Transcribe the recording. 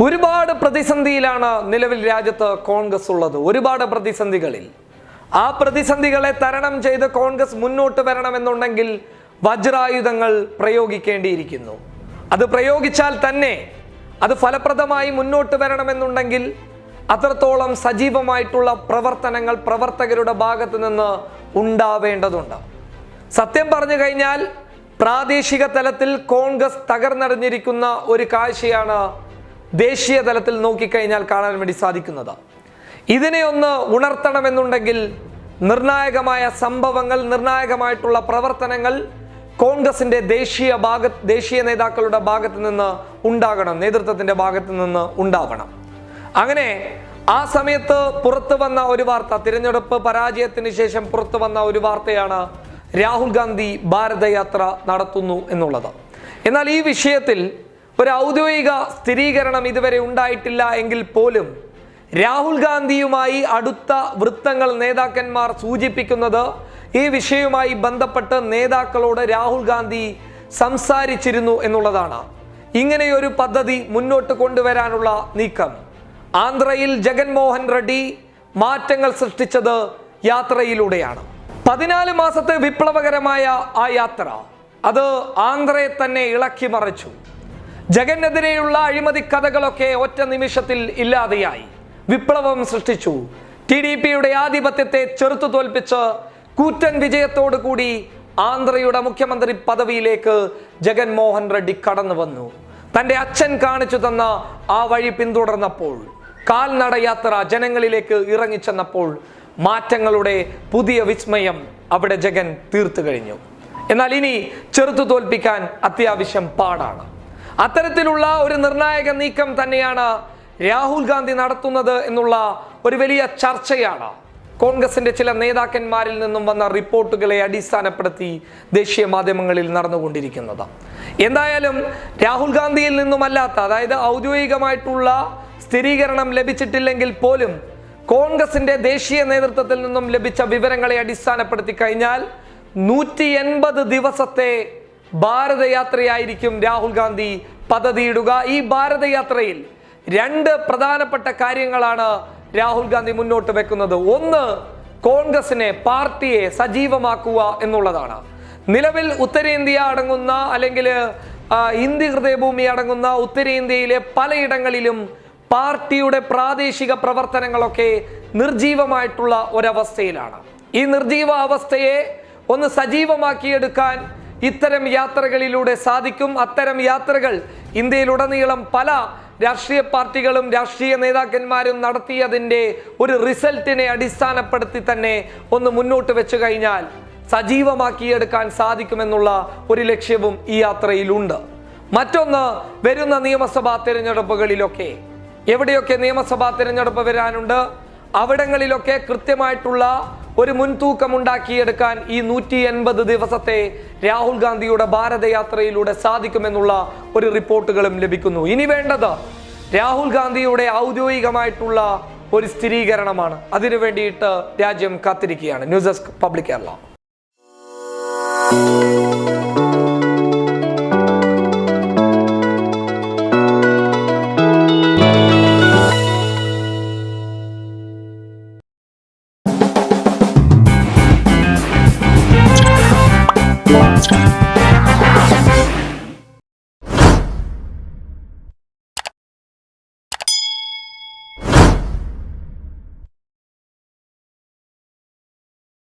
ഒരുപാട് പ്രതിസന്ധിയിലാണ് നിലവിൽ രാജ്യത്ത് കോൺഗ്രസ് ഉള്ളത്. ഒരുപാട് പ്രതിസന്ധികളിൽ ആ പ്രതിസന്ധികളെ തരണം ചെയ്ത് കോൺഗ്രസ് മുന്നോട്ട് വരണമെന്നുണ്ടെങ്കിൽ വജ്രായുധങ്ങൾ പ്രയോഗിക്കേണ്ടിയിരിക്കുന്നു. അത് പ്രയോഗിച്ചാൽ തന്നെ അത് ഫലപ്രദമായി മുന്നോട്ട് വരണമെന്നുണ്ടെങ്കിൽ അത്രത്തോളം സജീവമായിട്ടുള്ള പ്രവർത്തനങ്ങൾ പ്രവർത്തകരുടെ ഭാഗത്ത് നിന്ന് ഉണ്ടാവേണ്ടതുണ്ട്. സത്യം പറഞ്ഞു കഴിഞ്ഞാൽ പ്രാദേശിക തലത്തിൽ കോൺഗ്രസ് തകർന്നടിഞ്ഞിരിക്കുന്ന ഒരു കാഴ്ചയാണ് ദേശീയ തലത്തിൽ നോക്കിക്കഴിഞ്ഞാൽ കാണാൻ വേണ്ടി സാധിക്കുന്നത്. ഇതിനെ ഒന്ന് ഉണർത്തണമെന്നുണ്ടെങ്കിൽ നിർണായകമായ സംഭവങ്ങൾ, നിർണായകമായിട്ടുള്ള പ്രവർത്തനങ്ങൾ കോൺഗ്രസിന്റെ ദേശീയ നേതാക്കളുടെ ഭാഗത്ത് നിന്ന് ഉണ്ടാകണം, നേതൃത്വത്തിന്റെ ഭാഗത്ത് നിന്ന് ഉണ്ടാവണം. അങ്ങനെ ആ സമയത്ത് പുറത്തു വന്ന ഒരു വാർത്ത, തിരഞ്ഞെടുപ്പ് പരാജയത്തിന് ശേഷം പുറത്തു വന്ന ഒരു വാർത്തയാണ് രാഹുൽ ഗാന്ധി ഭാരതയാത്ര നടത്തുന്നു എന്നുള്ളത്. എന്നാൽ ഈ വിഷയത്തിൽ ഒരു ഔദ്യോഗിക സ്ഥിരീകരണം ഇതുവരെ ഉണ്ടായിട്ടില്ല എങ്കിൽ പോലും രാഹുൽ ഗാന്ധിയുമായി അടുത്ത വൃത്തങ്ങൾ, നേതാക്കന്മാർ സൂചിപ്പിക്കുന്നത് ഈ വിഷയവുമായി ബന്ധപ്പെട്ട് നേതാക്കളോട് രാഹുൽ ഗാന്ധി സംസാരിച്ചിരുന്നു എന്നുള്ളതാണ്. ഇങ്ങനെയൊരു പദ്ധതി മുന്നോട്ട് കൊണ്ടുവരാനുള്ള നീക്കം ആന്ധ്രയിൽ ജഗൻമോഹൻ റെഡ്ഡി മാറ്റങ്ങൾ സൃഷ്ടിച്ചത് യാത്രയിലൂടെയാണ്. 14 മാസത്തെ വിപ്ലവകരമായ ആ യാത്ര അത് ആന്ധ്രയെ തന്നെ ഇളക്കി മറിച്ചു. ജഗനെതിരെയുള്ള അഴിമതി കഥകളൊക്കെ ഒറ്റ നിമിഷത്തിൽ ഇല്ലാതെയായി. വിപ്ലവം സൃഷ്ടിച്ചു. TDPയുടെ ആധിപത്യത്തെ ചെറുത്തു തോൽപ്പിച്ച് കൂറ്റൻ വിജയത്തോടു കൂടി ആന്ധ്രയുടെ മുഖ്യമന്ത്രി പദവിയിലേക്ക് ജഗൻമോഹൻ റെഡ്ഡി കടന്നു വന്നു. തന്റെ അച്ഛൻ കാണിച്ചു തന്ന ആ വഴി പിന്തുടർന്നപ്പോൾ, കാൽനടയാത്ര ജനങ്ങളിലേക്ക് ഇറങ്ങിച്ചെന്നപ്പോൾ മാറ്റങ്ങളുടെ പുതിയ വിസ്മയം അവിടെ ജഗൻ തീർത്തു കഴിഞ്ഞു. എന്നാൽ ഇനി ചെറുത്തു തോൽപ്പിക്കാൻ അത്യാവശ്യം പാടാണ്. അത്തരത്തിലുള്ള ഒരു നിർണായക നീക്കം തന്നെയാണ് രാഹുൽ ഗാന്ധി നടത്തുന്നത് എന്നുള്ള ഒരു വലിയ ചർച്ചയാണ് കോൺഗ്രസിന്റെ ചില നേതാക്കന്മാരിൽ നിന്നും വന്ന റിപ്പോർട്ടുകളെ അടിസ്ഥാനപ്പെടുത്തി ദേശീയ മാധ്യമങ്ങളിൽ നടന്നുകൊണ്ടിരിക്കുന്നത്. എന്തായാലും രാഹുൽ ഗാന്ധിയിൽ നിന്നുമല്ലാത്ത, അതായത് ഔദ്യോഗികമായിട്ടുള്ള സ്ഥിരീകരണം ലഭിച്ചിട്ടില്ലെങ്കിൽ പോലും കോൺഗ്രസിന്റെ ദേശീയ നേതൃത്വത്തിൽ നിന്നും ലഭിച്ച വിവരങ്ങളെ അടിസ്ഥാനപ്പെടുത്തി കഴിഞ്ഞാൽ 180 ദിവസത്തെ ഭാരതയാത്രയായിരിക്കും രാഹുൽ ഗാന്ധി പദ്ധതിയിടുക. ഈ ഭാരതയാത്രയിൽ 2 പ്രധാനപ്പെട്ട കാര്യങ്ങളാണ് രാഹുൽ ഗാന്ധി മുന്നോട്ട് വെക്കുന്നത്. ഒന്ന്, കോൺഗ്രസിനെ, പാർട്ടിയെ സജീവമാക്കുക എന്നുള്ളതാണ്. നിലവിൽ ഉത്തരേന്ത്യ അടങ്ങുന്ന, അല്ലെങ്കിൽ ഹിന്ദി ഹൃദയഭൂമി അടങ്ങുന്ന ഉത്തരേന്ത്യയിലെ പലയിടങ്ങളിലും പാർട്ടിയുടെ പ്രാദേശിക പ്രവർത്തനങ്ങളൊക്കെ നിർജീവമായിട്ടുള്ള ഒരവസ്ഥയിലാണ്. ഈ നിർജീവ അവസ്ഥയെ ഒന്ന് സജീവമാക്കിയെടുക്കാൻ ഇത്തരം യാത്രകളിലൂടെ സാധിക്കും. അത്തരം യാത്രകൾ ഇന്ത്യയിലുടനീളം പല രാഷ്ട്രീയ പാർട്ടികളും രാഷ്ട്രീയ നേതാക്കന്മാരും നടത്തിയതിൻ്റെ ഒരു റിസൾട്ടിനെ അടിസ്ഥാനപ്പെടുത്തി തന്നെ ഒന്ന് മുന്നോട്ട് വെച്ചു കഴിഞ്ഞാൽ സജീവമാക്കിയെടുക്കാൻ സാധിക്കുമെന്നുള്ള ഒരു ലക്ഷ്യവും ഈ യാത്രയിലുണ്ട്. മറ്റൊന്ന്, വരുന്ന നിയമസഭാ തിരഞ്ഞെടുപ്പുകളിലൊക്കെ എവിടെയൊക്കെ നിയമസഭാ തിരഞ്ഞെടുപ്പ് വരാനുണ്ട് അവിടങ്ങളിലൊക്കെ കൃത്യമായിട്ടുള്ള ഒരു മുൻതൂക്കം ഉണ്ടാക്കിയെടുക്കാൻ ഈ 180 ദിവസത്തെ രാഹുൽ ഗാന്ധിയുടെ ഭാരതയാത്രയിലൂടെ സാധിക്കുമെന്നുള്ള ഒരു റിപ്പോർട്ടുകളും ലഭിക്കുന്നു. ഇനി വേണ്ടത് രാഹുൽ ഗാന്ധിയുടെ ഔദ്യോഗികമായിട്ടുള്ള ഒരു സ്ഥിരീകരണമാണ്. അതിനു വേണ്ടിയിട്ട് രാജ്യം കാത്തിരിക്കുകയാണ്. News desk public Kerala.